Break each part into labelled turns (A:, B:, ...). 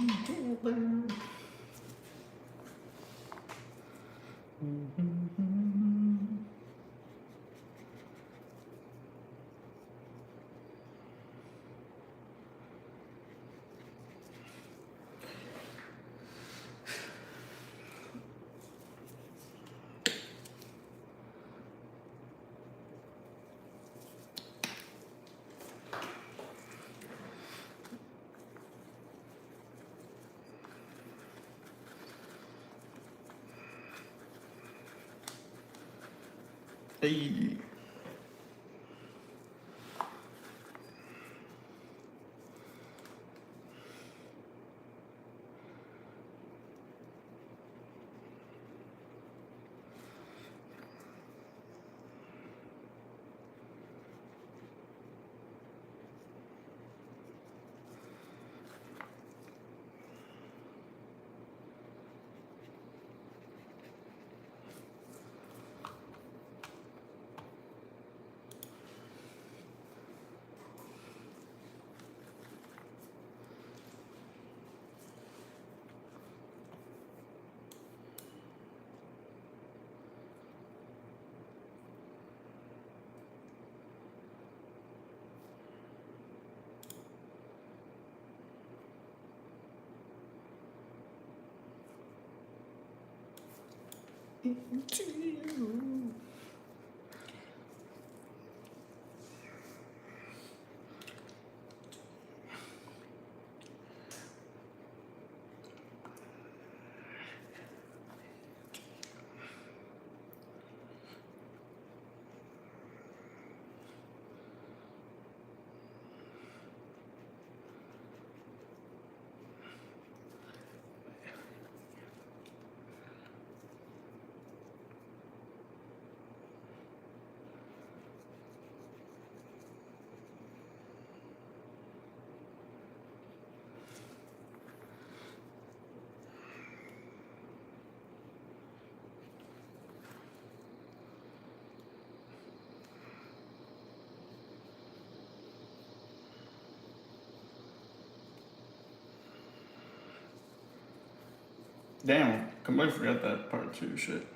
A: together. Hey. Into you. Damn, completely forgot that part too. Shit.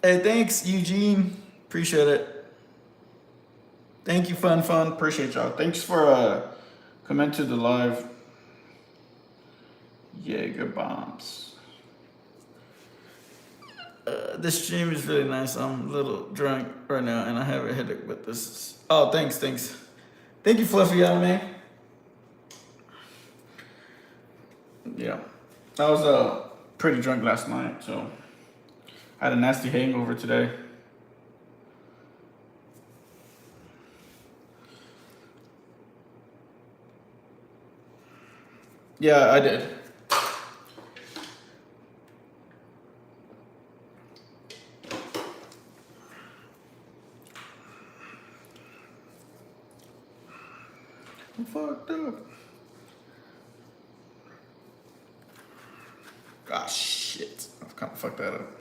A: Hey, thanks, Eugene. Appreciate it. Thank you, Fun. Appreciate y'all. Thanks for coming to the live. Jaeger bombs. This stream is really nice. I'm a little drunk right now, and I have a headache. But this is... Oh, thanks. Thank you, Fluffy Anime. Yeah, I was pretty drunk last night, so I had a nasty hangover today. Yeah, I did. I'm fucked up. Gosh, shit. I've kind of fucked that up.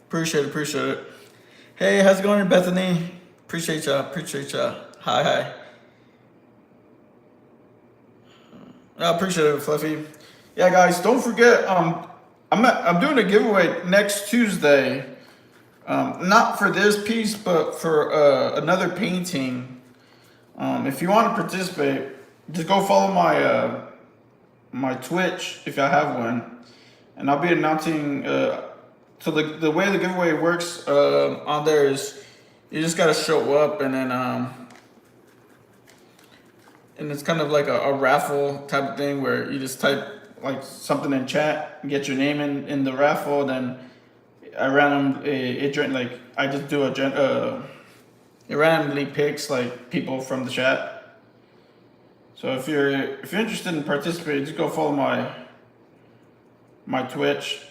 A: Appreciate it. Hey, how's it going, Bethany? Appreciate y'all. Hi. I appreciate it, Fluffy. Yeah, guys, don't forget. I'm doing a giveaway next Tuesday. Not for this piece, but for another painting. If you want to participate, just go follow my Twitch if I have one, and I'll be announcing. So the way the giveaway works on there is you just gotta show up, and then and it's kind of like a raffle type of thing where you just type like something in chat, get your name in the raffle, then I like I just do it randomly picks like people from the chat. So if you're interested in participating, just go follow my Twitch.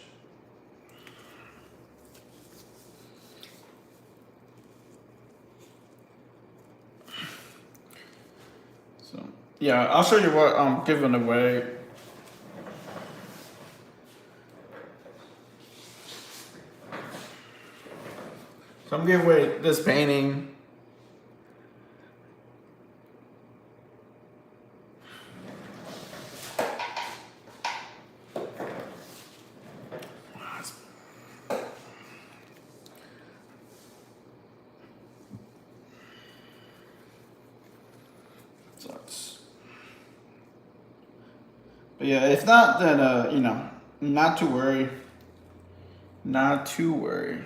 A: So yeah, I'll show you what I'm giving away. So I'm giving away this painting. Sucks. But yeah, if not, then not to worry. Not to worry.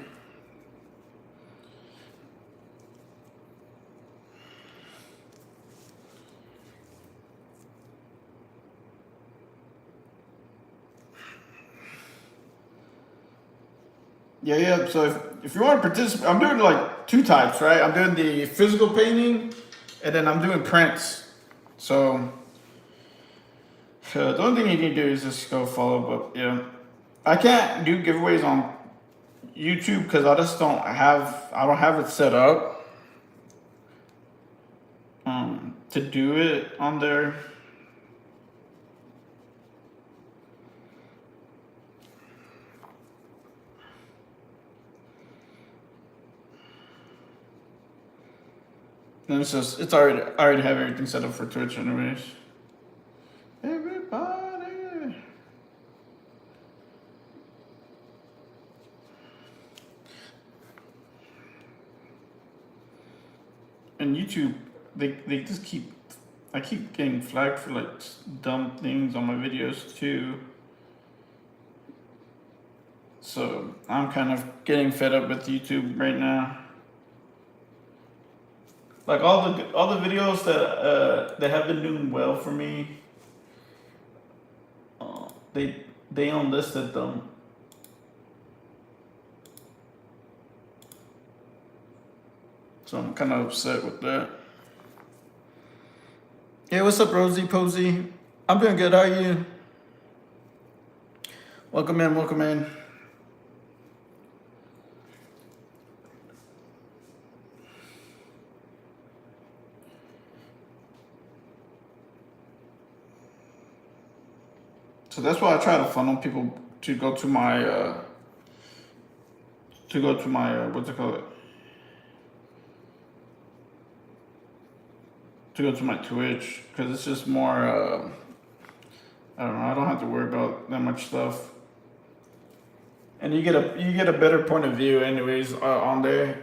A: Yeah. So if you want to participate, I'm doing like two types, right? I'm doing the physical painting, and then I'm doing prints. So the only thing you need to do is just go follow. But yeah, I can't do giveaways on YouTube because I don't have it set up to do it on there. And it's already I already have everything set up for Twitch anyways. Everybody. And YouTube, they just I keep getting flagged for like dumb things on my videos too. So I'm kind of getting fed up with YouTube right now. Like all the videos that have been doing well for me, they unlisted them. So I'm kind of upset with that. Hey, what's up, Rosie Posey? I'm doing good. How are you? Welcome in. Welcome in. So that's why I try to funnel people to go to my what's it called? To go to my Twitch because it's just more. I don't know. I don't have to worry about that much stuff, and you get a better point of view, anyways, on there.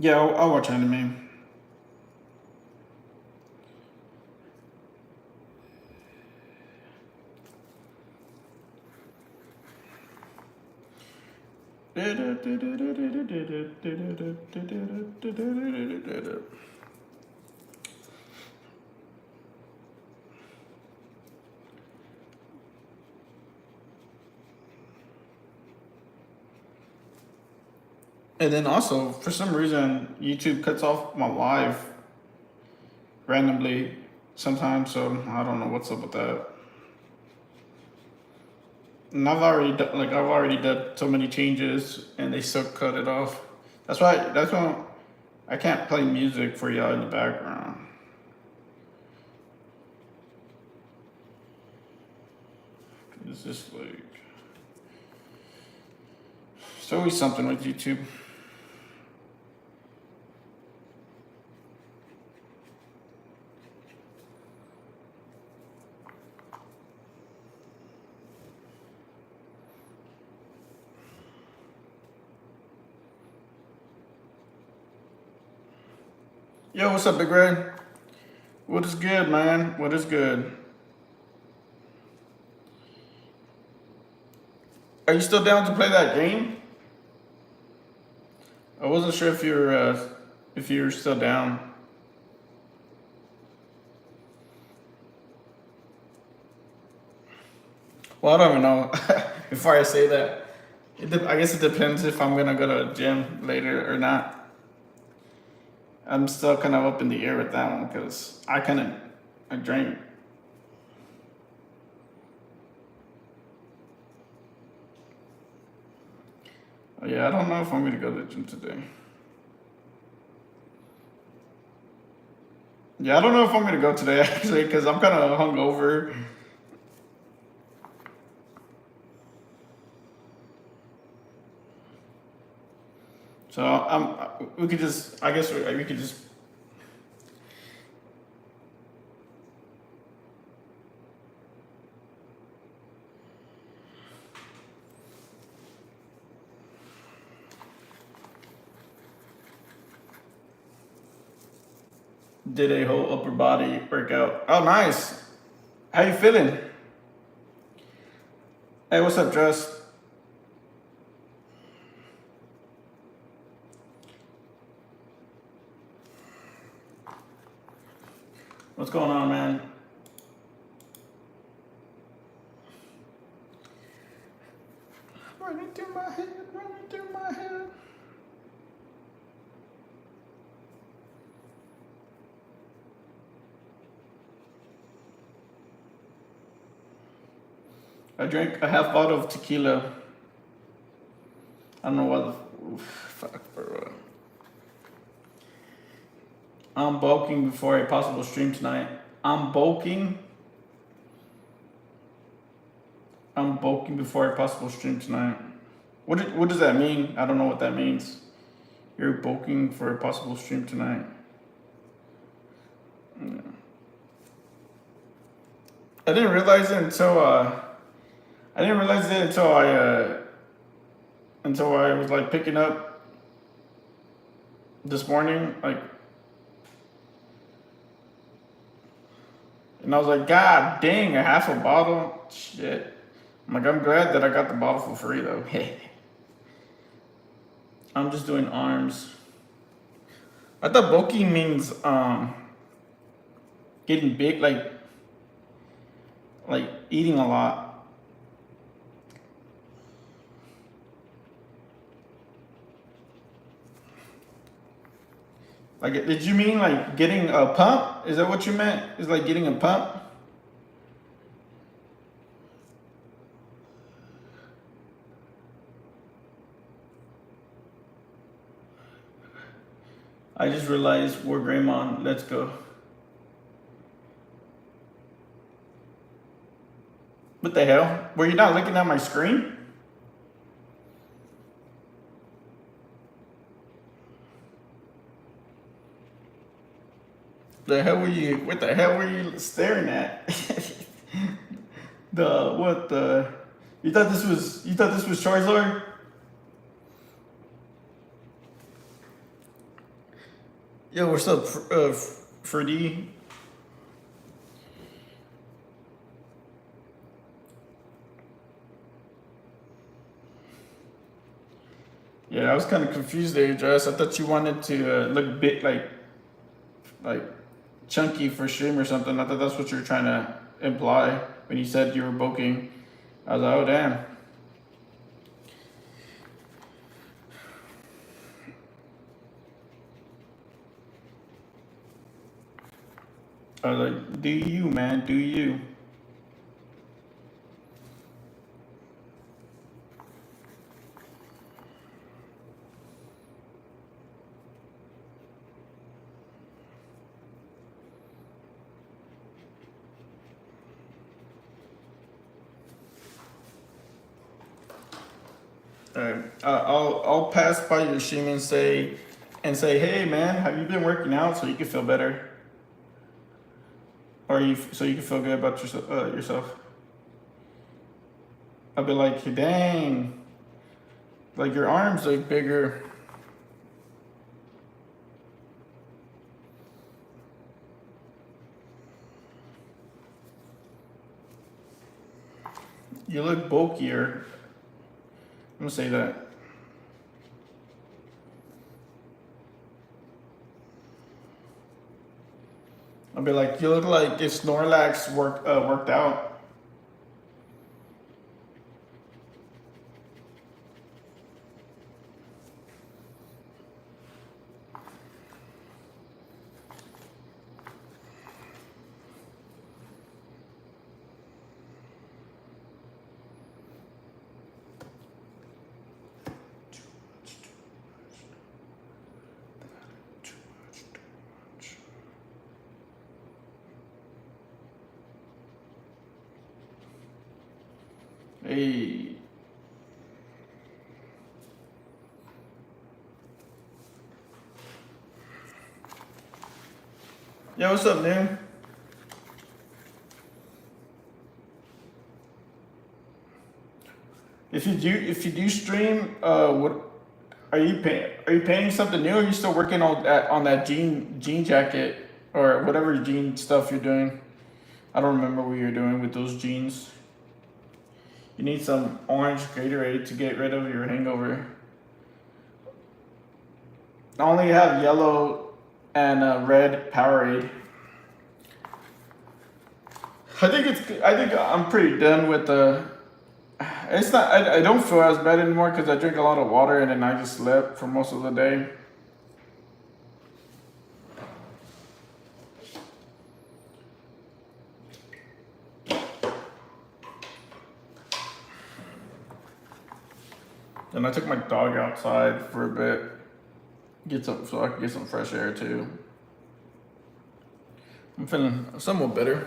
A: Yeah, I'll watch anime. And then also, for some reason, YouTube cuts off my live randomly sometimes. So I don't know what's up with that. And I've already done so many changes, and they still cut it off. That's why I can't play music for y'all in the background. It's just like it's always something with YouTube. Yo, what's up, Big Red? What is good, man? What is good? Are you still down to play that game? I wasn't sure if you're still down. Well, I don't even know. Before I say that, I guess it depends if I'm gonna go to the gym later or not. I'm still kind of up in the air with that one because I drank. Yeah, I don't know if I'm gonna go to the gym today. Yeah, I don't know if I'm gonna go today actually because I'm kind of hungover. So we could just, I guess we could just. Did a whole upper body workout. Oh, nice. How you feeling? Hey, what's up, Dress? What's going on, man? Running through my head, running through my head. I drank a half bottle of tequila. I don't know what the fuck, bro. I'm bulking before a possible stream tonight. I'm bulking. I'm bulking before a possible stream tonight. What does that mean? I don't know what that means. You're bulking for a possible stream tonight. Yeah. I didn't realize it until I was like picking up this morning, like, and I was like, God dang, a half a bottle, shit. I'm like, I'm glad that I got the bottle for free though. I'm just doing arms. I thought bulking means getting big, like eating a lot. Like, did you mean like getting a pump? Is that what you meant? Is like getting a pump? I just realized we're Greymon. Let's go. What the hell? Were you not looking at my screen? What the hell were you staring at? You thought this was Charizard? Yo, what's up, Freddy? Yeah, I was kind of confused there, Jess. I thought you wanted to look big, like chunky for stream or something. I thought that's what you were trying to imply when you said you were bulking. I was like, oh damn. I was like, do you, man? Do you? Alright, I'll pass by your stream and say, hey man, have you been working out so you can feel better, or so you can feel good about yourself. I'll be like, dang, like your arms look bigger. You look bulkier. I'm gonna say that. I'll be like, you look like if Snorlax worked out. Hey. Yo, what's up, man? If you do stream, what are you paying? Are you painting something new, or are you still working on that jean jacket or whatever jean stuff you're doing? I don't remember what you're doing with those jeans. You need some orange Gatorade to get rid of your hangover. I only have yellow and red Powerade. I think I'm pretty done with the. It's not. I don't feel as bad anymore because I drink a lot of water and then I just slept for most of the day. And I took my dog outside for a bit, so I could get some fresh air too. I'm feeling somewhat better.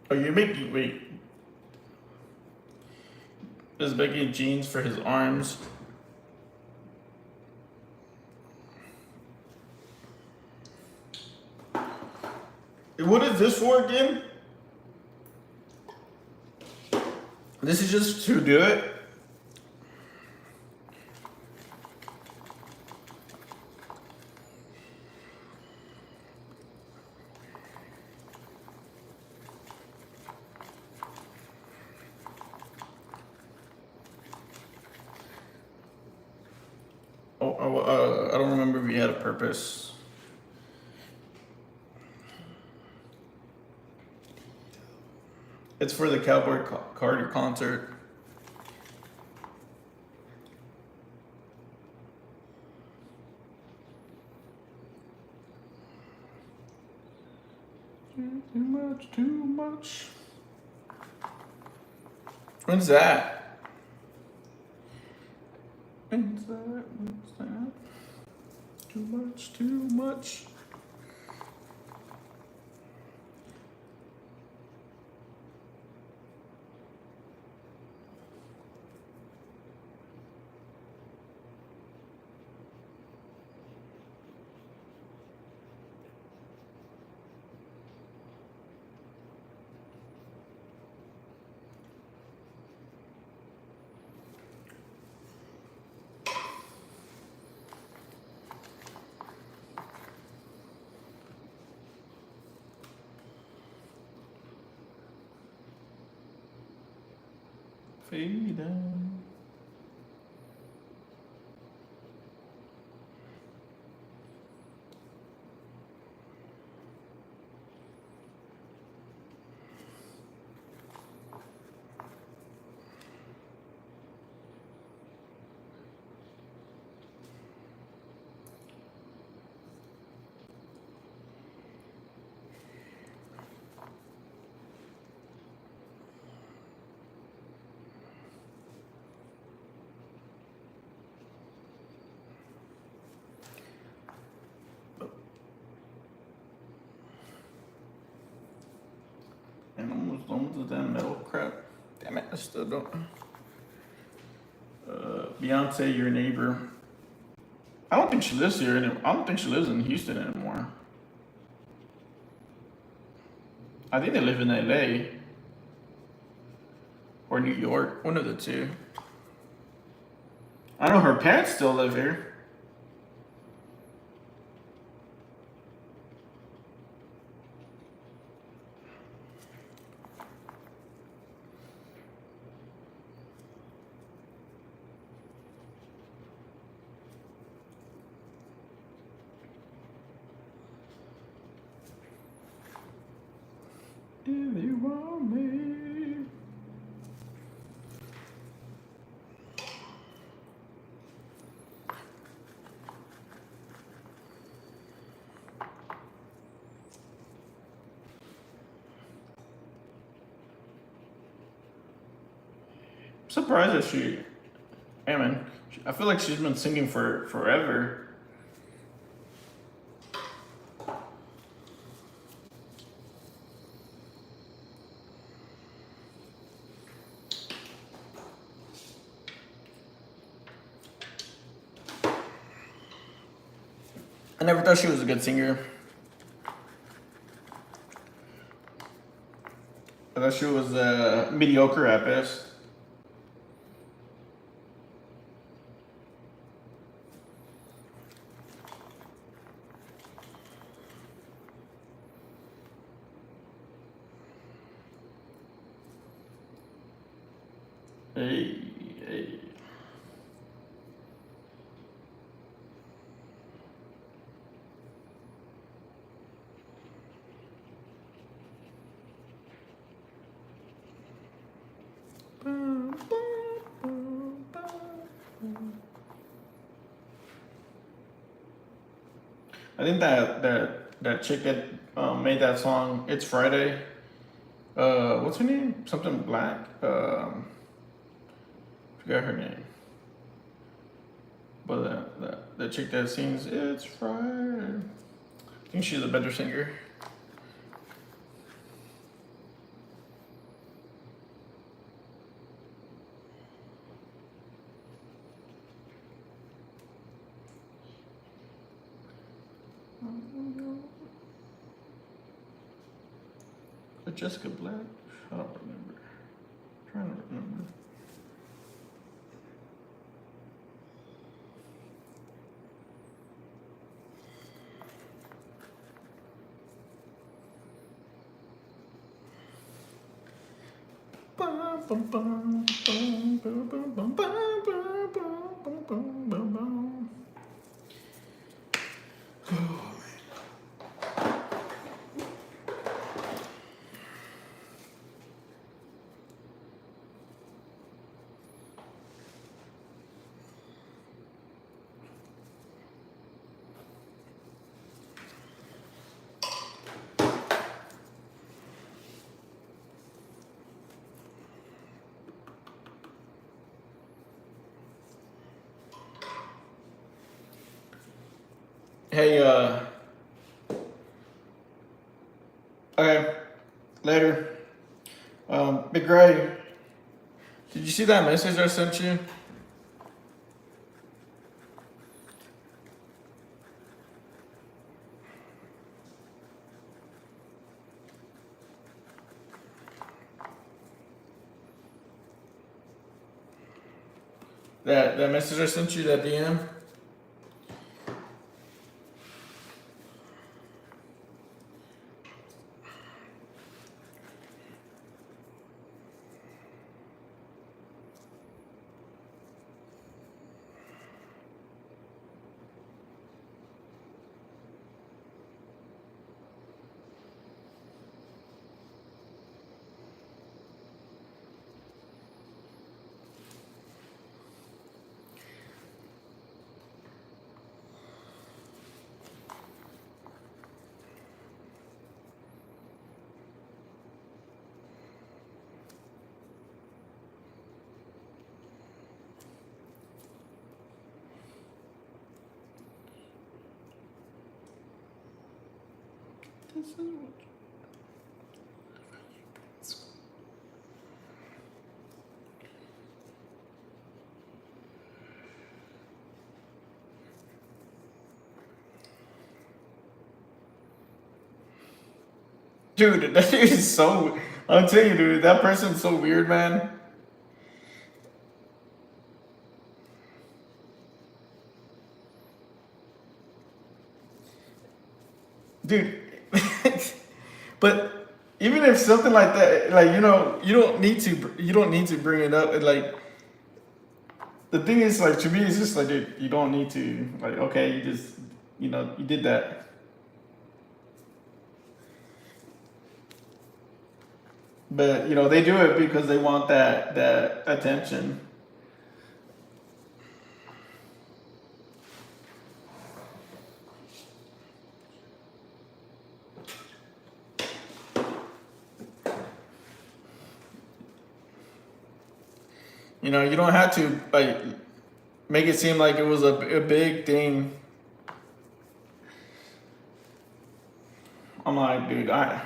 A: Oh, you're making wait. Is making jeans for his arms. What is this for again? This is just to do it. I don't remember if we had a purpose. It's for the Cowboy Carter concert. Too much. When's that? When's that? Too much. Freedom. And almost done with that metal crap. Damn it, I still don't. Beyonce, your neighbor. I don't think she lives here anymore. I don't think she lives in Houston anymore. I think they live in LA or New York, one of the two. I know her parents still live here. if you want me. I'm surprised that she. Hey man, I feel like she's been singing for forever. I never thought she was a good singer. I thought she was mediocre at best. Hey, hey. I think that chick that made that song "It's Friday." What's her name? Something Black. Forgot her name. But the chick that sings "It's Friday," I think she's a better singer. Jessica Black? I don't remember. I'm trying to remember. Hey, okay, later. Big Ray, did you see that message I sent you? That message I sent you, that DM? This is what. Dude, that dude is so. I'm telling you, dude, that person's so weird, man. Dude, but even if something like that, like you don't need to bring it up. And like the thing is, like to me, it's just like, dude, you don't need to. Like, okay, you just, you did that. But you know, they do it because they want that attention. You know, you don't have to like make it seem like it was a big thing. I'm like, dude, yeah.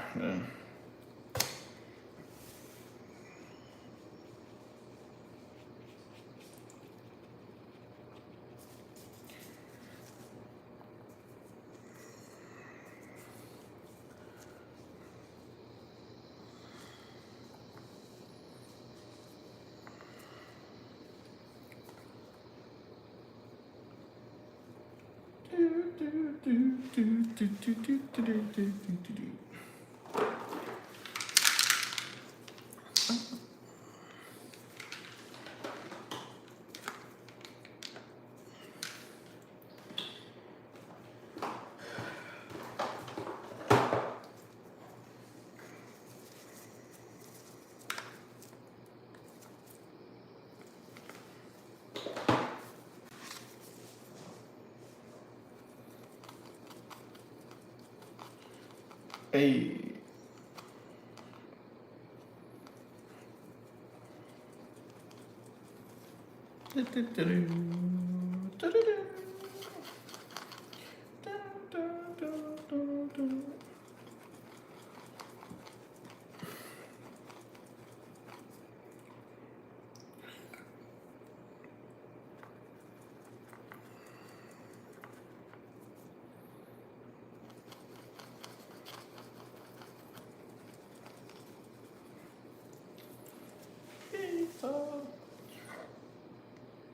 A: Hey.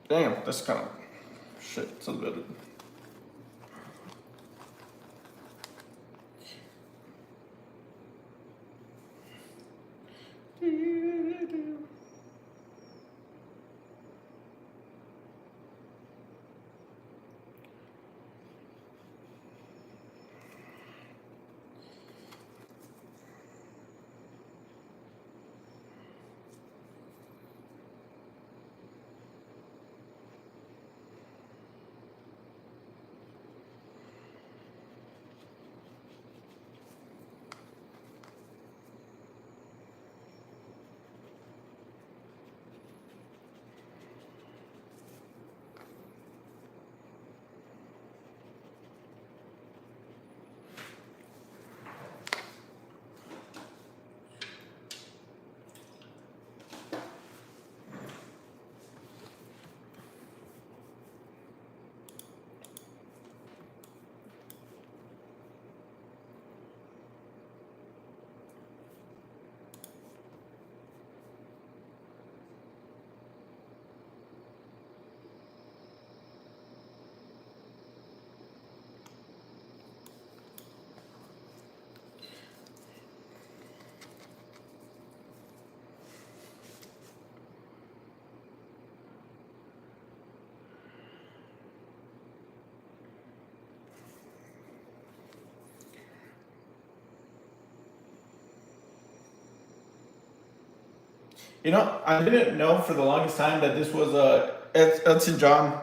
A: Damn, that's kind of shit. It's a little bit. You know, I didn't know for the longest time that this was Elton John.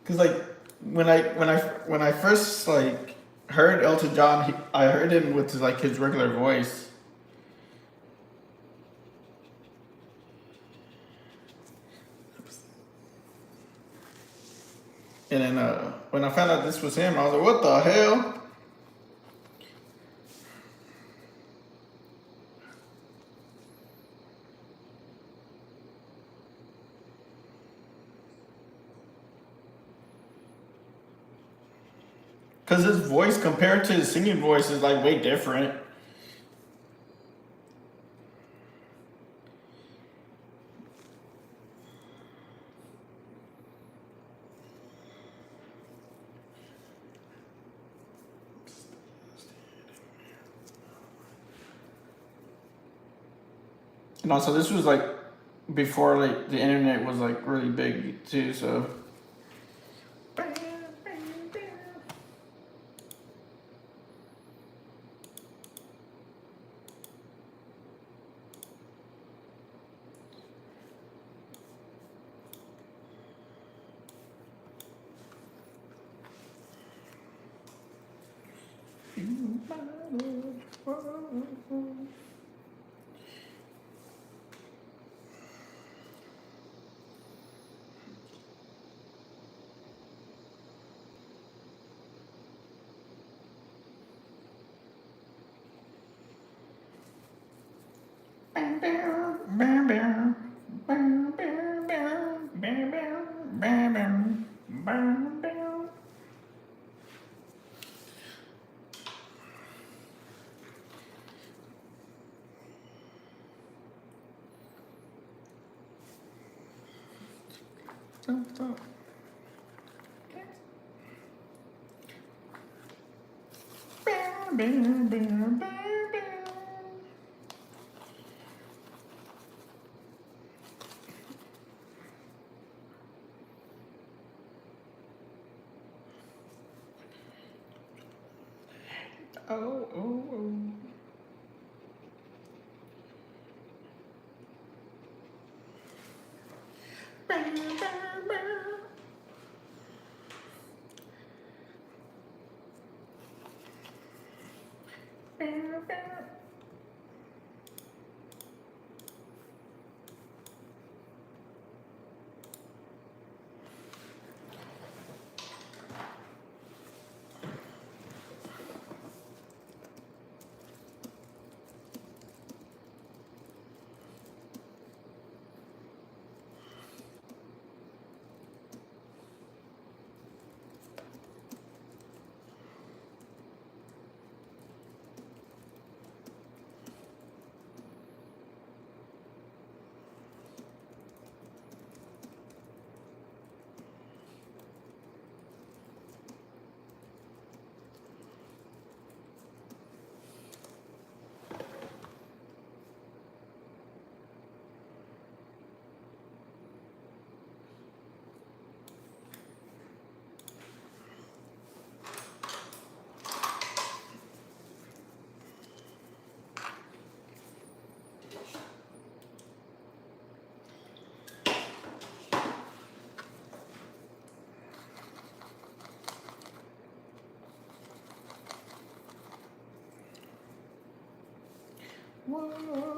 A: Cause like when I first like heard Elton John, I heard him with like his regular voice, and then when I found out this was him, I was like, what the hell? Cause his voice compared to his singing voice is like way different. And also, this was like before like the internet was like really big too. So. Stop. Oh. Whoa.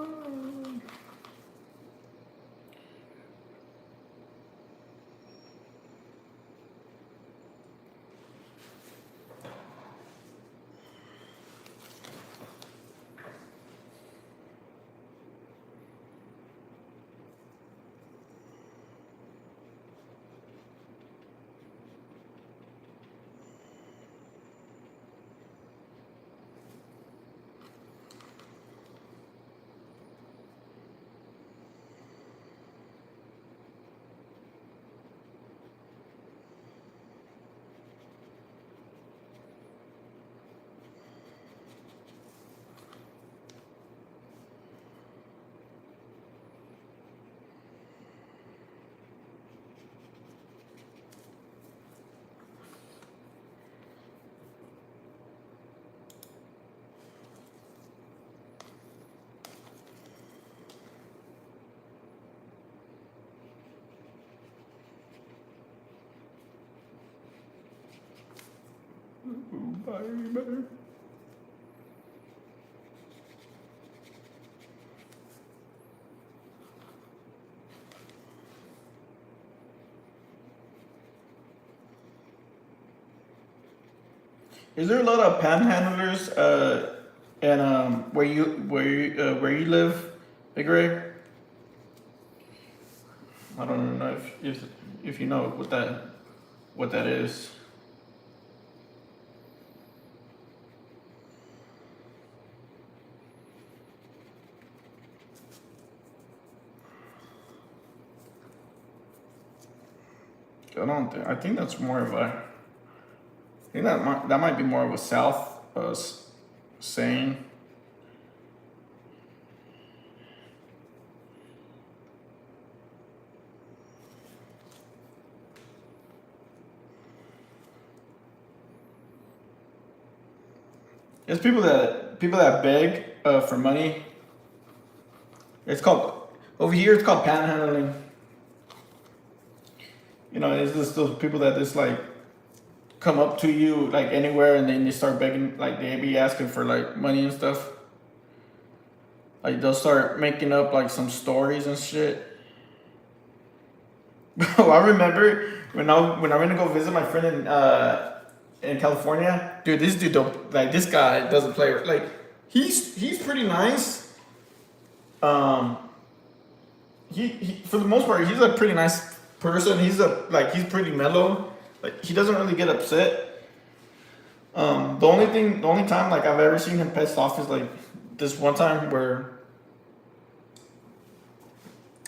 A: Baby. Is there a lot of panhandlers and where you live, Big Ray? I don't know if you know what that is. I think that's more of a. I think that might be more of a South saying. There's people that beg for money. It's called over here. It's called panhandling. You know, it's just those people that just like come up to you like anywhere and then they start begging, like they be asking for like money and stuff. Like they'll start making up like some stories and shit. Bro, I remember when I went to go visit my friend in California, dude. This dude don't like this guy doesn't play like he's pretty nice. Um, he for the most part he's a pretty nice person. He's pretty mellow. Like he doesn't really get upset. The only time like I've ever seen him pissed off is like this one time where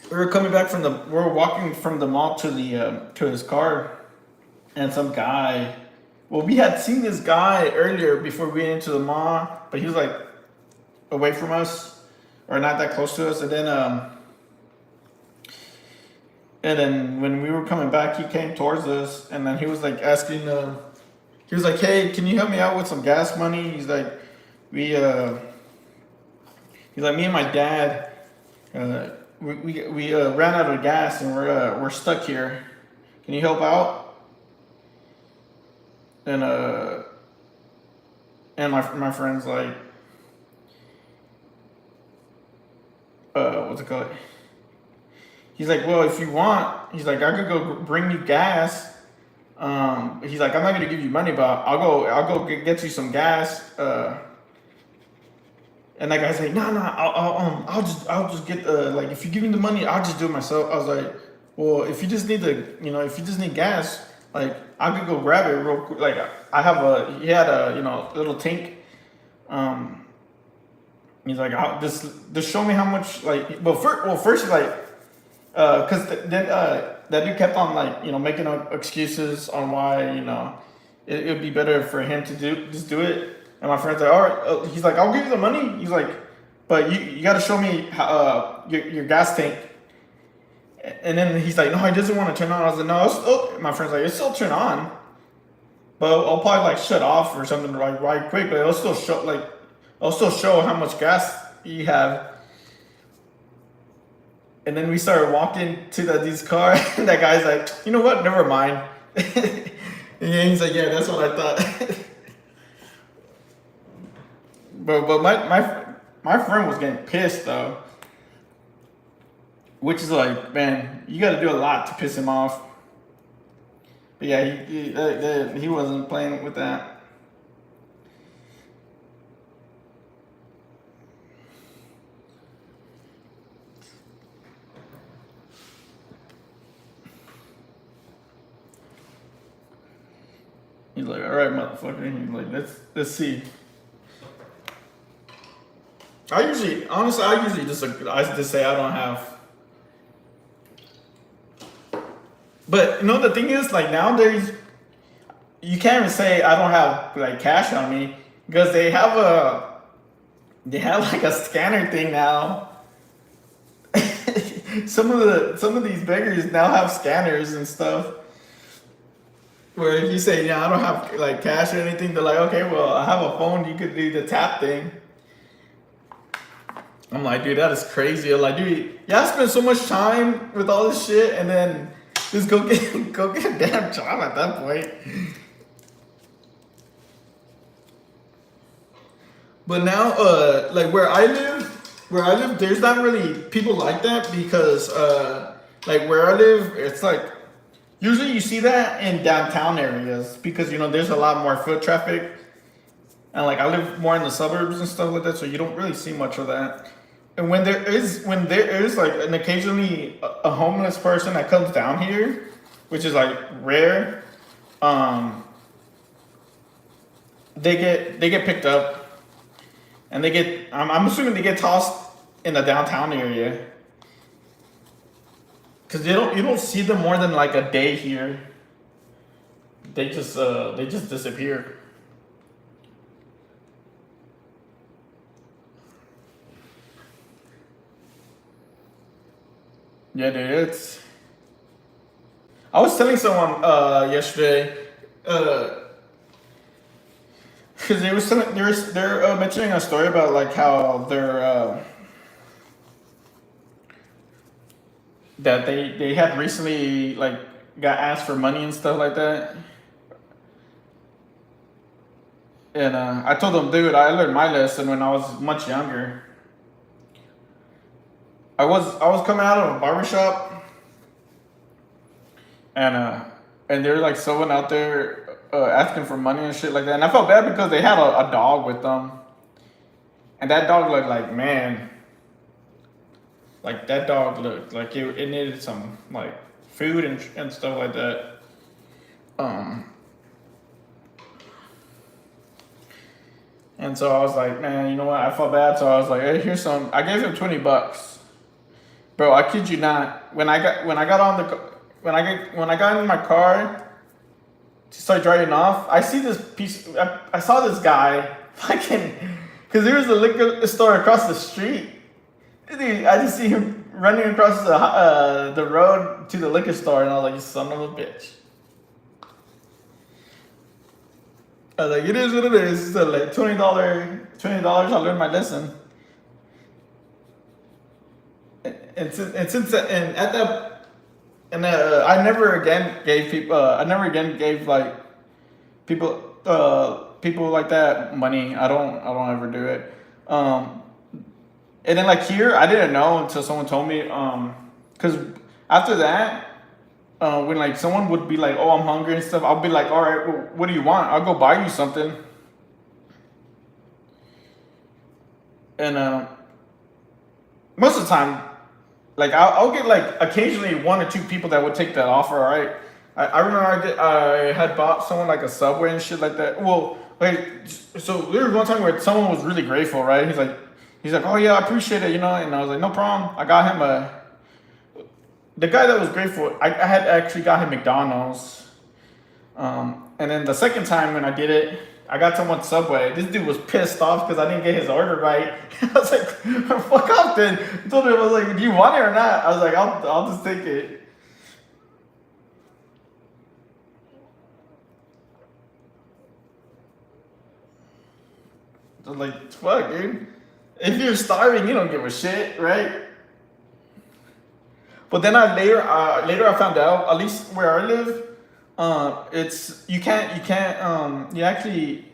A: we were walking from the mall to his car, and some guy. Well, we had seen this guy earlier before we went into the mall, but he was like away from us or not that close to us, and then when we were coming back, he came towards us, and then he was like asking. He was like, "Hey, can you help me out with some gas money?" He's like, "We." He's like, "Me and my dad, we ran out of gas, and we're stuck here. Can you help out?" And my friend's like, what's it called? He's like, "Well, if you want," he's like, "I could go bring you gas." He's like, "I'm not gonna give you money, but I'll go get you some gas." And that guy's like, "No, I'll just get like if you give me the money, I'll just do it myself." I was like, "Well, if you just need gas, like I could go grab it real quick. Like he had a little tank." He's like, "I'll just show me how much like." First he's like, then that dude kept on like making up excuses on why it would be better for him to do it. And my friend's like, "All right." He's like, "I'll give you the money." He's like, "But you got to show me your gas tank." And then he's like, "No, he doesn't want to turn on." I was like, "No." My friend's like, "It's still turn on, but I'll probably like shut off or something like right quick. But it'll still show how much gas you have." And then we started walking to that dude's car, and that guy's like, "You know what? Never mind." And he's like, "Yeah, that's what I thought." But my friend was getting pissed though, which is like, man, you got to do a lot to piss him off. But yeah, he wasn't playing with that. He's like, "All right, motherfucker." He's like, let's see. I usually just say I don't have. But the thing is, like nowadays, you can't even say I don't have like cash on me because they have like a scanner thing now. Some of these beggars now have scanners and stuff. Where if you say, "Yeah, I don't have like cash or anything," they're like, "Okay, well, I have a phone. You could do the tap thing." I'm like, dude, that is crazy. I'm like, dude, y'all spend so much time with all this shit, and then just go get a damn job at that point. But now, like where I live, there's not really people like that because, like where I live, it's like usually you see that in downtown areas because there's a lot more foot traffic, and like I live more in the suburbs and stuff like that, so you don't really see much of that. And when there is like an occasionally a homeless person that comes down here, which is like rare, they get picked up, and I'm assuming they get tossed in the downtown area, because you don't see them more than like a day here. They just disappear. Yeah, dude, I was telling someone yesterday. because they're mentioning a story about like how that they had recently like got asked for money and stuff like that. And I told them, dude, I learned my lesson when I was much younger. I was coming out of a barbershop, and there's like someone out there asking for money and shit like that. And I felt bad because they had a dog with them, and that dog looked like, man, like that dog looked like it needed some like food and stuff like that. And so I was like, man, you know what? I felt bad, so I was like, hey, here's some. I gave him $20. Bro, I kid you not. When I got in my car to start driving off, I see this piece. I saw this guy fucking, because there was a liquor store across the street. Dude, I just see him running across the road to the liquor store, and I was like, you son of a bitch. I was like, it is what it is. So like $20, I learned my lesson. And since and at that I never again gave people like people like that money. I don't ever do it. And then like here, I didn't know until someone told me. Because after that, when like someone would be like, "Oh, I'm hungry" and stuff, I'll be like, "All right, well, what do you want? I'll go buy you something." And most of the time, like I'll get like occasionally one or two people that would take that offer. All right, I remember I had bought someone like a Subway and shit like that. Well, like so there was one time where someone was really grateful, right? He's like, oh yeah, I appreciate it, you know. And I was like, no problem. I got him the guy that was grateful. I had actually got him McDonald's. And then the second time when I did it, I got someone Subway. This dude was pissed off because I didn't get his order right. I was like, fuck off then. I told him, I was like, do you want it or not? I was like, I'll just take it. I was like, fuck, dude. If you're starving, you don't give a shit, right? But then later I found out, at least where I live, it's you actually.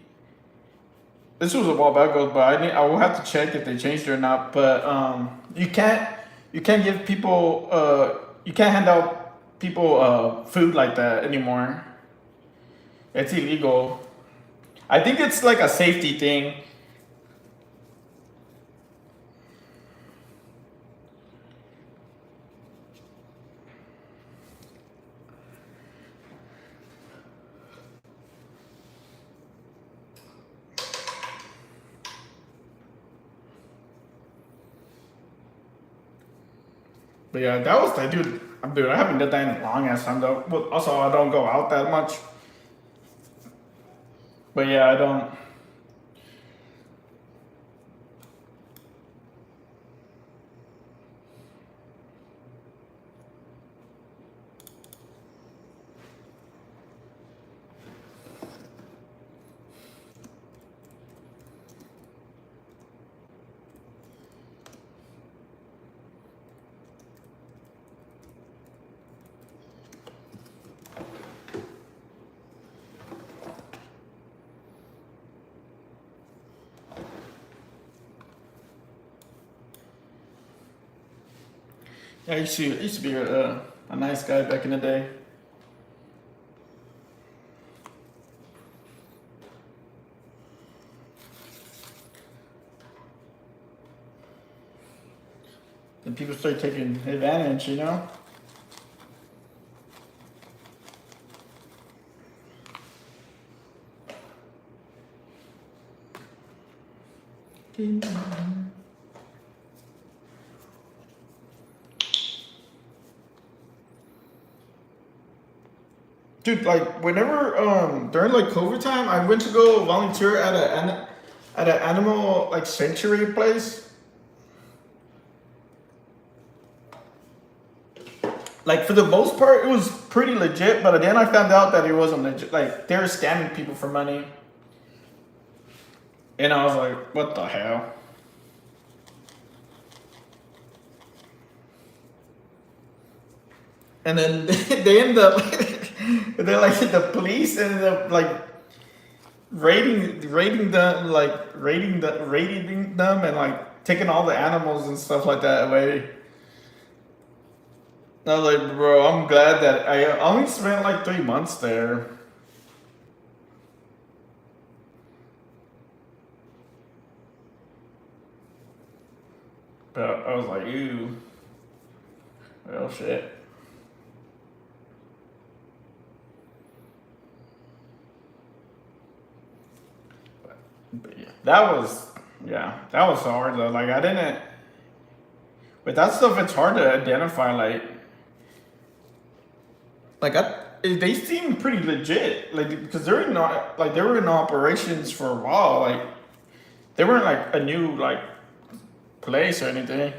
A: This was a while back ago, but I will have to check if they changed it or not. But you can't give people you can't hand out people food like that anymore. It's illegal. I think it's like a safety thing. But yeah, that was like, dude. I haven't done that in a long ass time though. But also, I don't go out that much. But yeah, I don't. Yeah, I used to be a nice guy back in the day. Then people start taking advantage, you know. Dude, like whenever during like COVID time, I went to go volunteer at an animal like sanctuary place. Like for the most part, it was pretty legit, but then I found out that it wasn't legit. Like they were scamming people for money. And I was like, what the hell? And then they end up, they're like, the police ended up like rating them and like taking all the animals and stuff like that away. I was like, bro, I'm glad that I only spent like 3 months there. But I was like, ew, well, shit. But that was hard though. Like I didn't, with that stuff, it's hard to identify. They seem pretty legit. Like because they're not like they were in operations for a while. Like they weren't like a new like place or anything.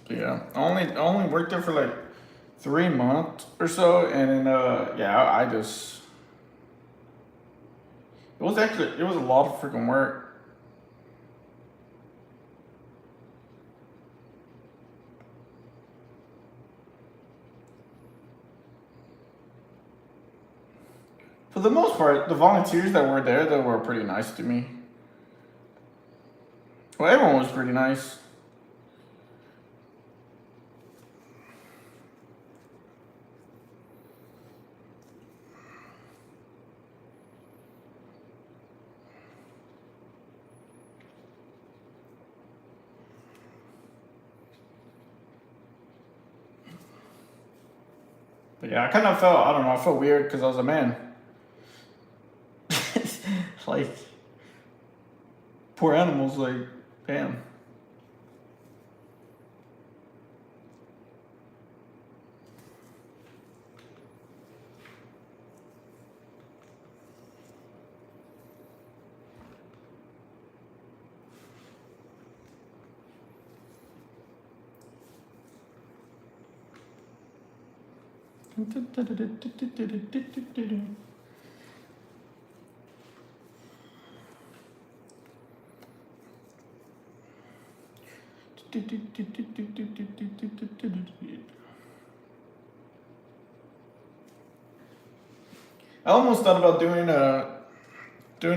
A: Yeah, I only worked there for like 3 months or so, and then yeah, I just it was a lot of freaking work. For the most part, the volunteers that were there, they were pretty nice to me. Well, everyone was pretty nice. But yeah, I kind of felt, I don't know, I felt weird because I was a man. Like, poor animals, like, damn. I almost thought about doing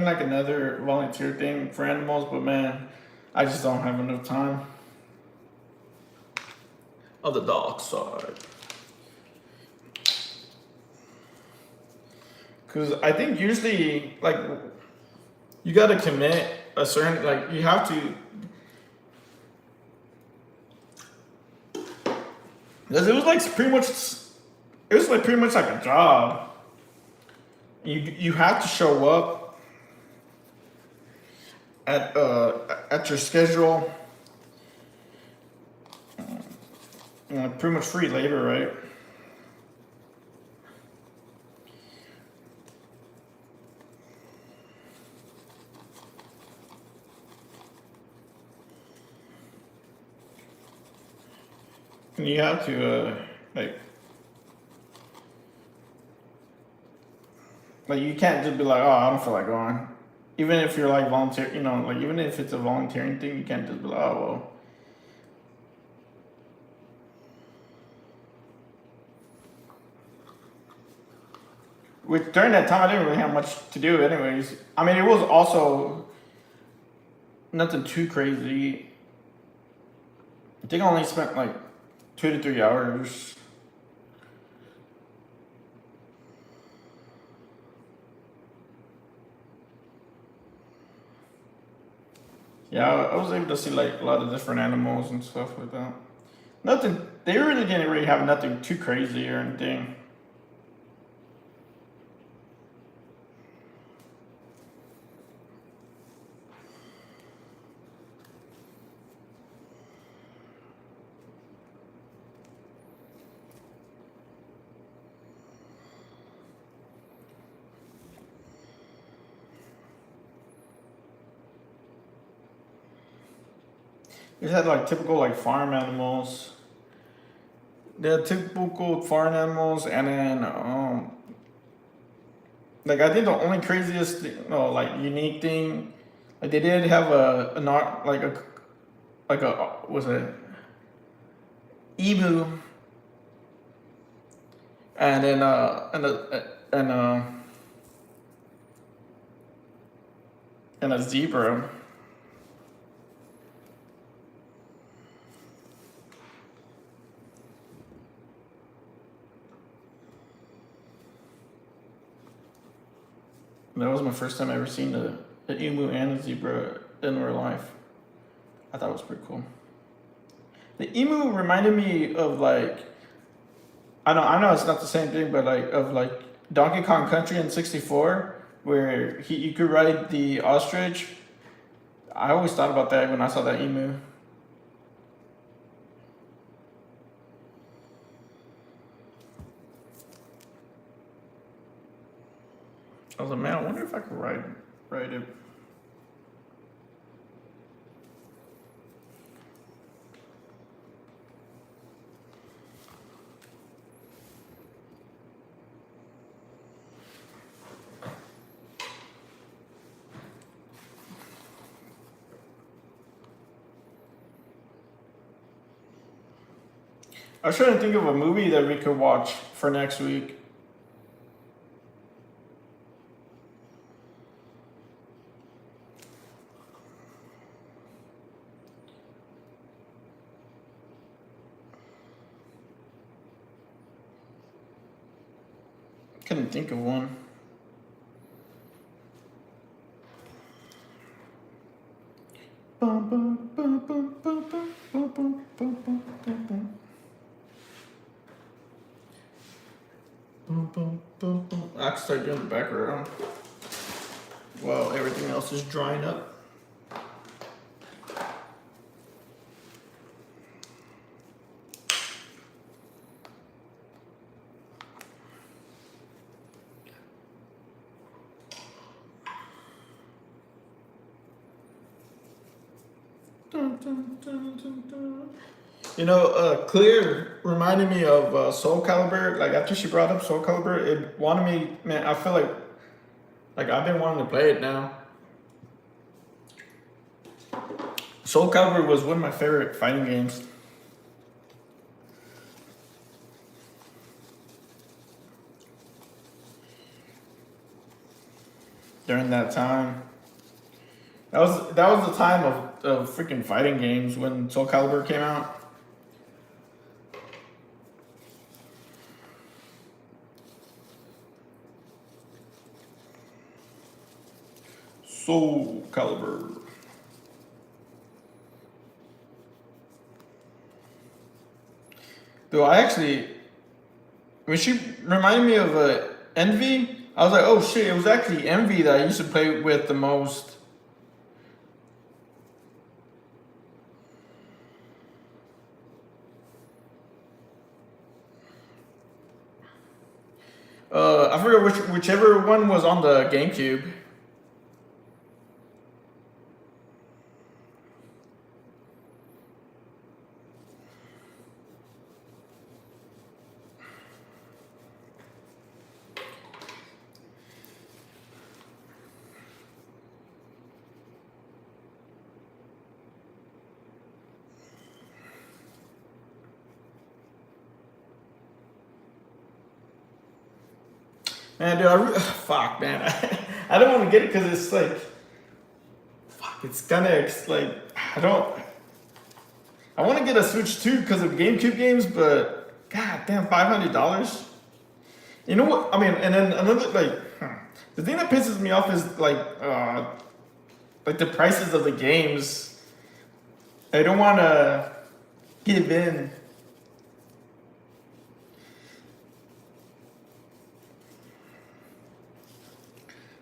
A: like another volunteer thing for animals, but man, I just don't have enough time. On the dark side. Because I think usually, like, you gotta commit a certain, like, you have to, because it was like pretty much like a job. You have to show up at your schedule, pretty much free labor, right? And you have to like you can't just be like, oh, I don't feel like going. Even if you're like volunteer, like even if it's a volunteering thing, you can't just be like, oh well. Which during that time I didn't really have much to do, anyways. I mean, it was also nothing too crazy. I think I only spent like 2 to 3 hours. Yeah, I was able to see like a lot of different animals and stuff like that. Nothing. They really didn't really have nothing too crazy or anything. It had like typical like farm animals. They had typical farm animals, and then like I think the only craziest, like unique thing, like they did have a not like a was it emu, and then and a zebra. That was my first time ever seeing the emu and a zebra in real life. I thought it was pretty cool. The emu reminded me of like I know it's not the same thing, but like of like Donkey Kong Country in '64, where you could ride the ostrich. I always thought about that when I saw that emu. I was like, man, I wonder if I could ride it. I was trying to think of a movie that we could watch for next week. Couldn't think of one. I can start doing the background while everything else is drying up. Clear reminded me of Soul Calibur. Like after she brought up Soul Calibur, it wanted me. Man, I feel like I've been wanting to play it now. Soul Calibur was one of my favorite fighting games. During that time, that was the time of freaking fighting games when Soul Calibur came out. Soul Calibur. Though when she reminded me of Envy, I was like, oh shit, it was actually Envy that I used to play with the most. I forget whichever one was on the GameCube. Man, dude, fuck, man. I don't want to get it because it's like, fuck, it's like, I want to get a Switch too because of GameCube games, but god damn, $500. You know what? I mean, and then another the thing that pisses me off is like the prices of the games. I don't want to give in.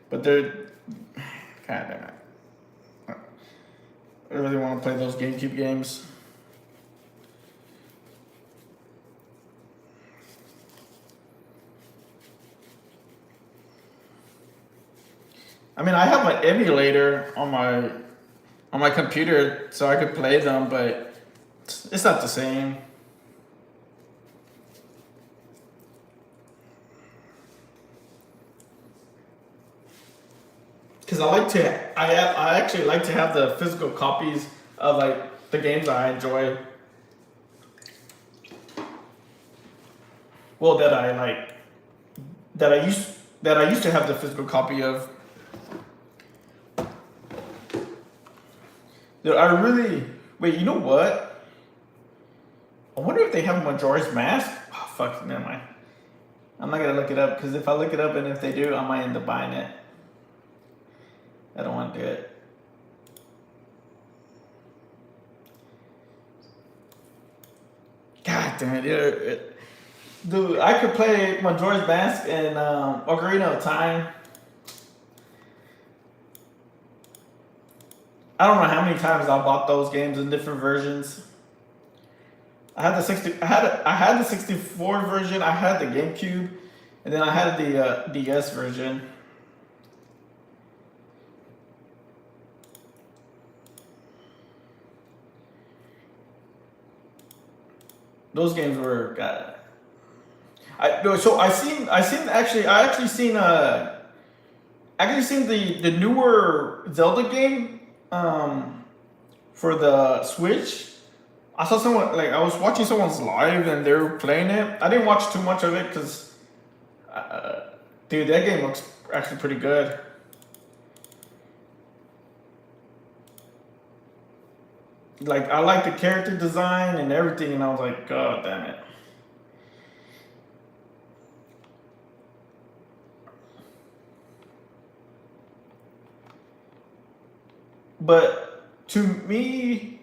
A: But they're, god damn it. I really want to play those GameCube games. I mean, I have an emulator on on my computer so I could play them, but it's not the same. Because I actually like to have the physical copies of like the games I enjoy. Well, that I used to have the physical copy of. Dude, I really wait. You know what? I wonder if they have Majora's Mask. Oh, fuck, never mind. I'm not gonna look it up because if I look it up and if they do, I might end up buying it. I don't want to do it. God damn it, dude! I could play Majora's Mask and Ocarina of Time. I don't know how many times I bought those games in different versions. I had the 64 version. I had the GameCube, and then I had the DS version. Those games were God. I actually seen the newer Zelda game for the Switch. I saw someone like I was watching someone's live and they were playing it. I didn't watch too much of it because, dude, that game looks actually pretty good. Like I like the character design and everything, and I was like, God damn it. But to me,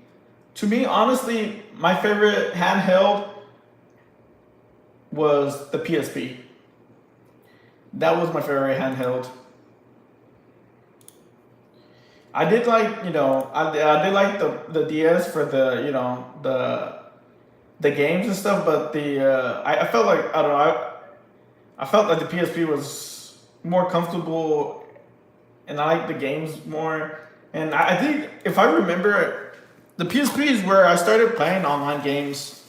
A: honestly, my favorite handheld was the PSP. That was my favorite handheld. I did like, I did like the DS for the, the games and stuff, but I felt like, I don't know, I felt like the PSP was more comfortable and I like the games more. And I think, if I remember, the PSP is where I started playing online games.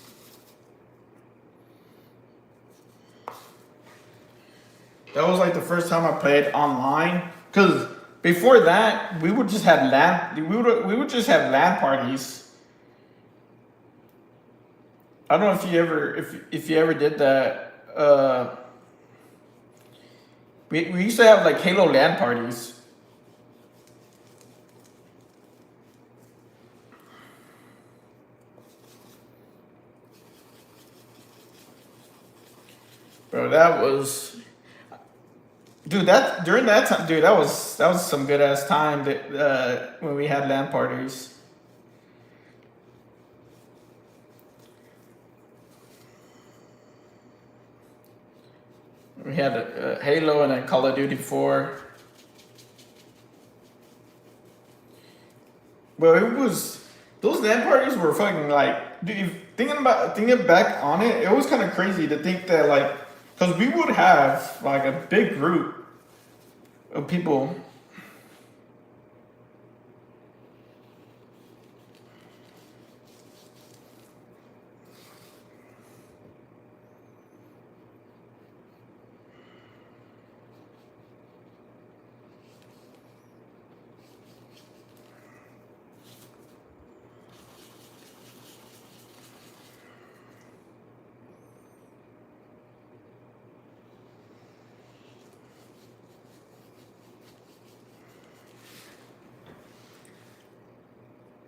A: That was like the first time I played online. Cause before that, we would just have we would just have LAN parties. I don't know if you ever if you ever did that. We used to have like Halo LAN parties. Bro, that was, dude. That during that time, dude, that was some good ass time that when we had LAN parties. We had Halo and then Call of Duty 4. But it was, those LAN parties were fucking like, dude. Thinking back on it, it was kind of crazy to think that like, because we would have like a big group of people.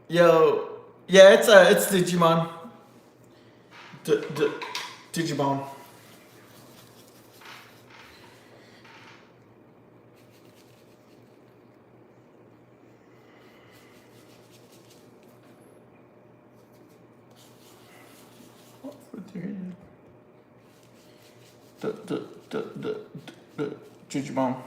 A: Yo, yeah, it's Digimon. Digimon. The Digimon.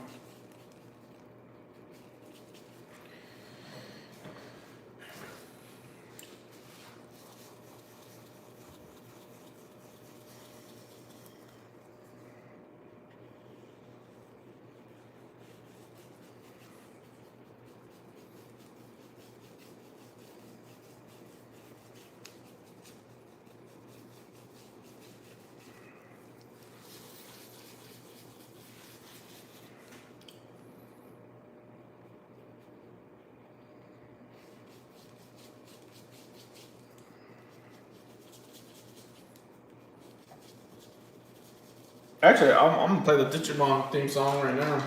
A: Actually, I'm gonna play the Digimon theme song right now.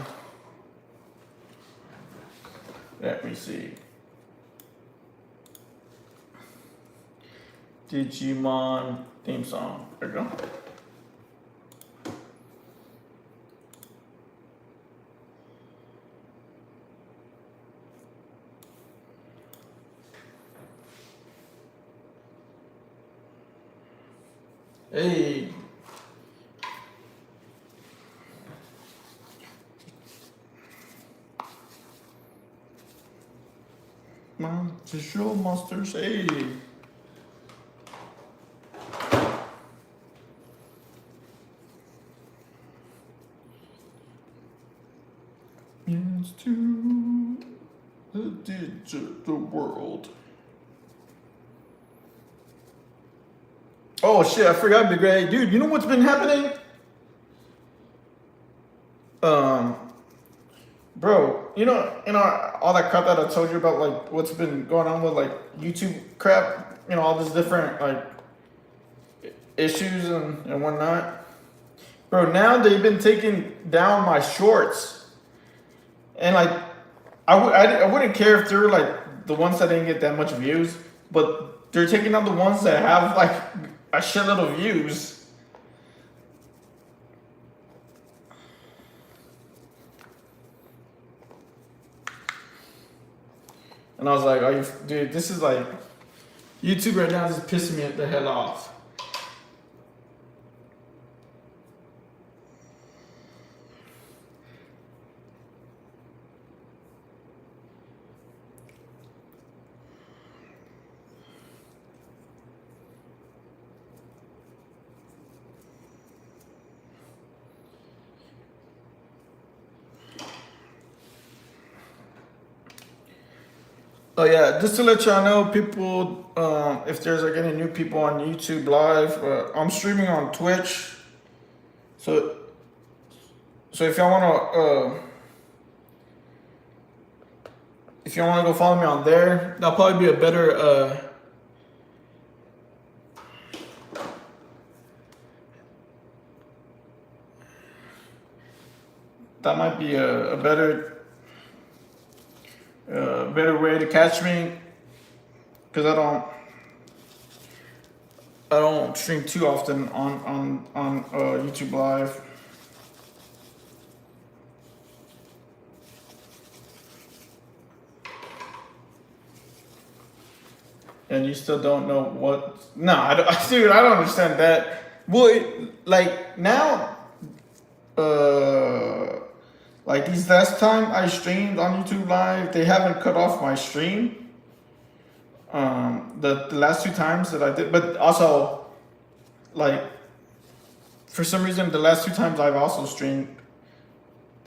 A: Let me see. Digimon theme song. There we go. Hey. Visual monsters. Hey. Into the digital world. Oh shit, I forgot Big Ray. Dude, you know what's been happening? Um, Bro, all that crap that I told you about, like what's been going on with like YouTube crap, all these different like issues and whatnot. Bro, now they've been taking down my shorts, and like I wouldn't care if they're like the ones that didn't get that much views, but they're taking down the ones that have like a shitload of views. And I was like, "Are you, dude? This is like YouTube right now is just pissing me the hell off." Oh yeah, just to let y'all know, people, if there's like any new people on YouTube Live, I'm streaming on Twitch. So, if y'all wanna go follow me on there, that'll probably be a better, that might be a better way to catch me, because I don't stream too often on YouTube Live. And you still don't know what? No, I don't, dude. I don't understand that. Well, like now, like these last time I streamed on YouTube Live, they haven't cut off my stream. The last two times that I did, but also, like, for some reason, the last two times I've also streamed,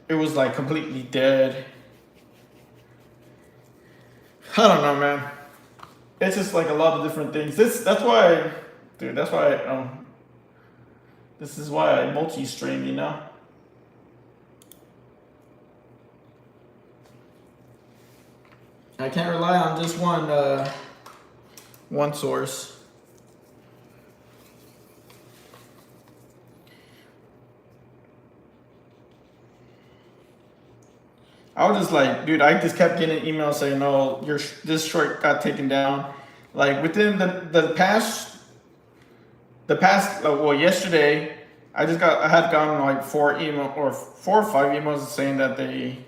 A: it was like completely dead. I don't know, man. It's just like a lot of different things. That's why, dude. That's why. This is why I multi-stream. I can't rely on just one source. I was just like, dude, I just kept getting emails saying, "No, this short got taken down." Like within the past, well, yesterday, I had gotten like 4 or 5 emails saying that they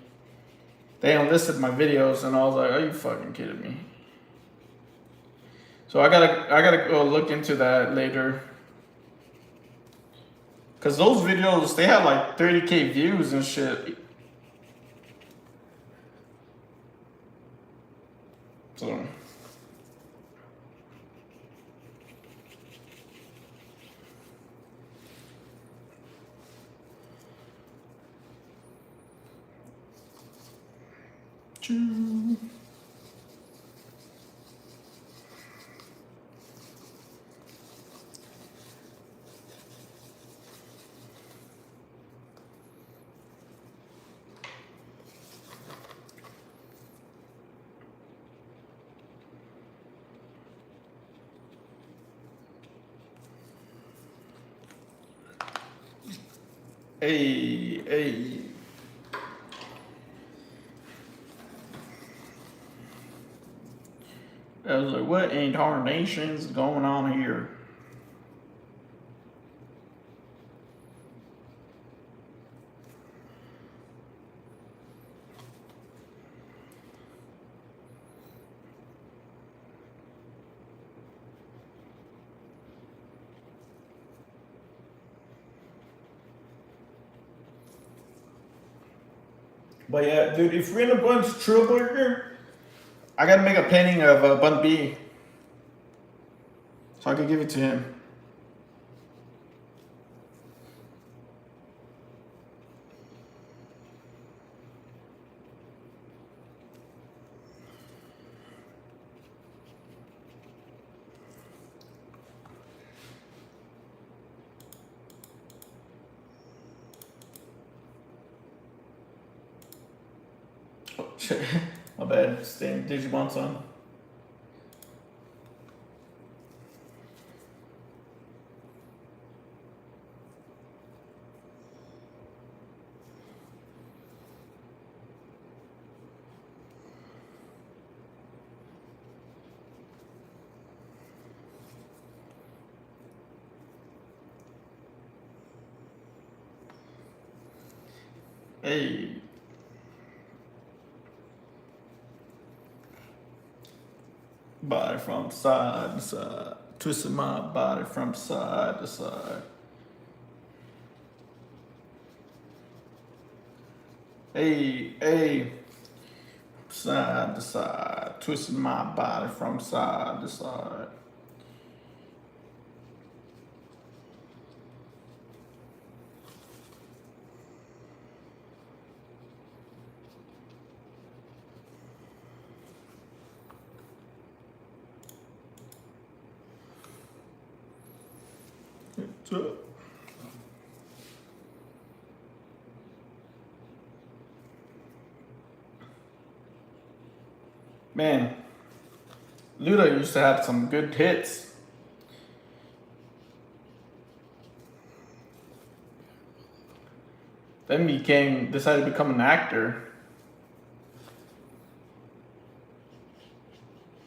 A: unlisted my videos, and I was like, "Are you fucking kidding me?" So I gotta go look into that later, cause those videos they had like 30K views and shit. So. Hey, hey. I was like, what in tarnation's going on here? But yeah, dude, if we're in a bunch Trailbreaker, I gotta make a painting of Bun B, so I can give it to him. Oh shit, my bad. Staying Digimon son. Hey. Body from side to side. Twisting my body from side to side. Hey, hey. Side to side. Twisting my body from side to side. What's up? Man, Luda used to have some good hits. Then decided to become an actor.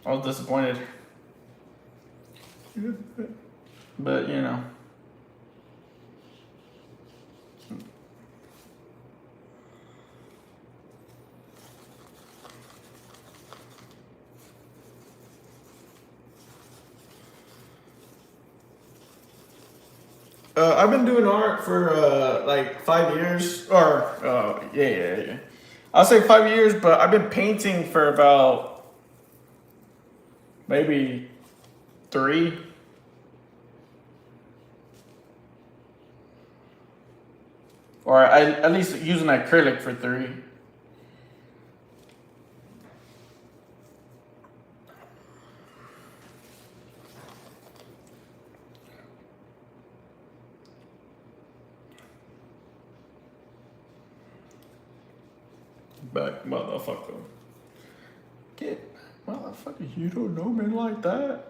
A: I was disappointed. But you know. I've been doing art for like 5 years, or yeah. I'll say 5 years, but I've been painting for about maybe 3. Or I at least using acrylic for 3. Back, motherfucker. Get, motherfucker, you don't know me like that.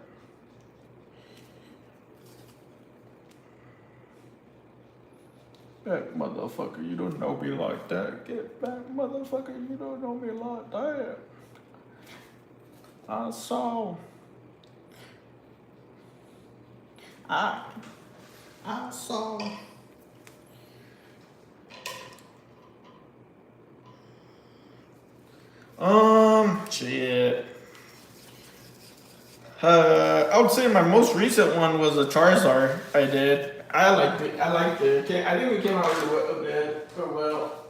A: Back, motherfucker, you don't know me like that. Get back, motherfucker, you don't know me like that. I saw. I saw. Shit. I would say my most recent one was a Charizard I did. I liked it. I think it came out really well.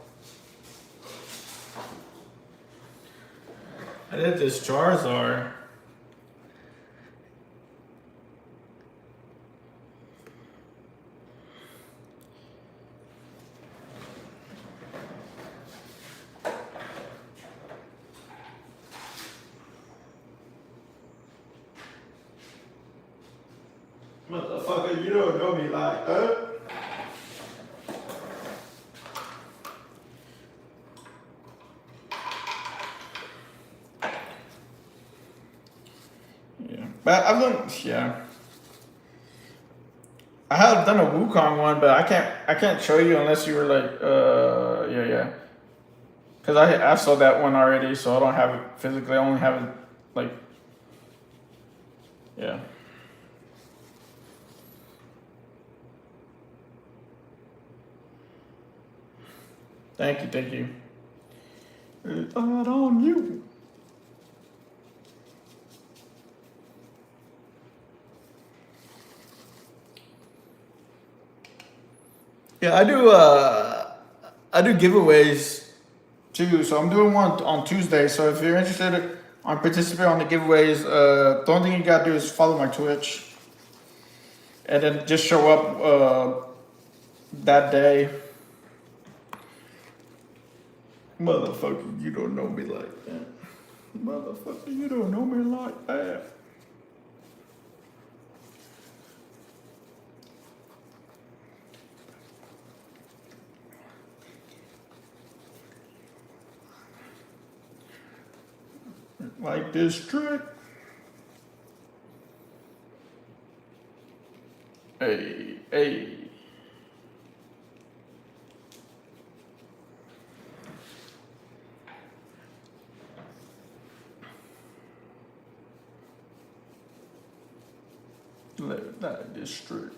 A: I did this Charizard. Motherfucker, you don't know me like that. Yeah, but I've done, yeah. I have done a Wukong one, but I can't show you unless you were like yeah. Because I saw that one already, so I don't have it physically. I only have it like yeah. Thank you. It's all on you. Yeah, I do giveaways too. So I'm doing one on Tuesday. So if you're interested on participating on the giveaways, the only thing you gotta do is follow my Twitch, and then just show up that day. Motherfucker, you don't know me like that. Motherfucker, you don't know me like that. Like this trick. Hey. Like this trick.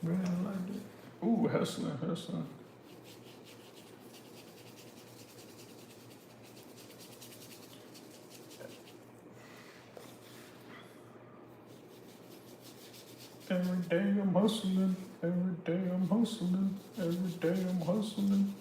A: Really like it. Ooh, hustling. Every day I'm hustling. Every day I'm hustling. Every day I'm hustling.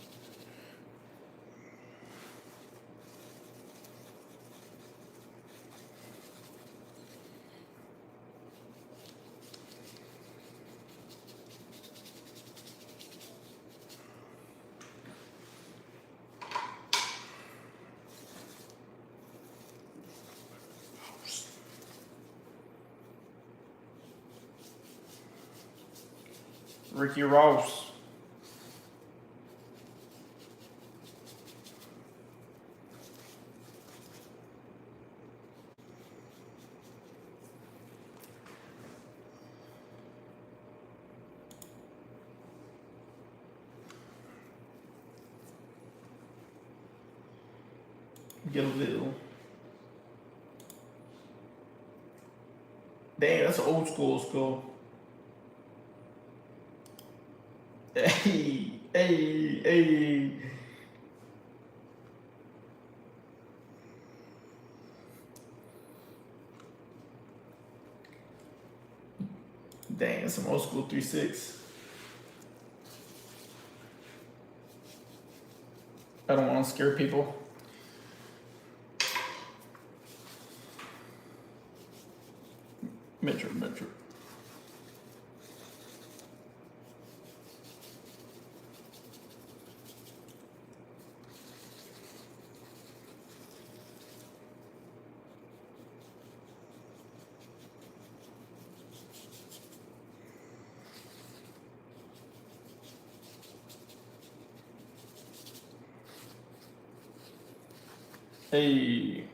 A: Ricky Ross. Get a little. Damn, that's an old school. Hey. Dang, that's some old school 3-6. I don't want to scare people. Metro. Hey.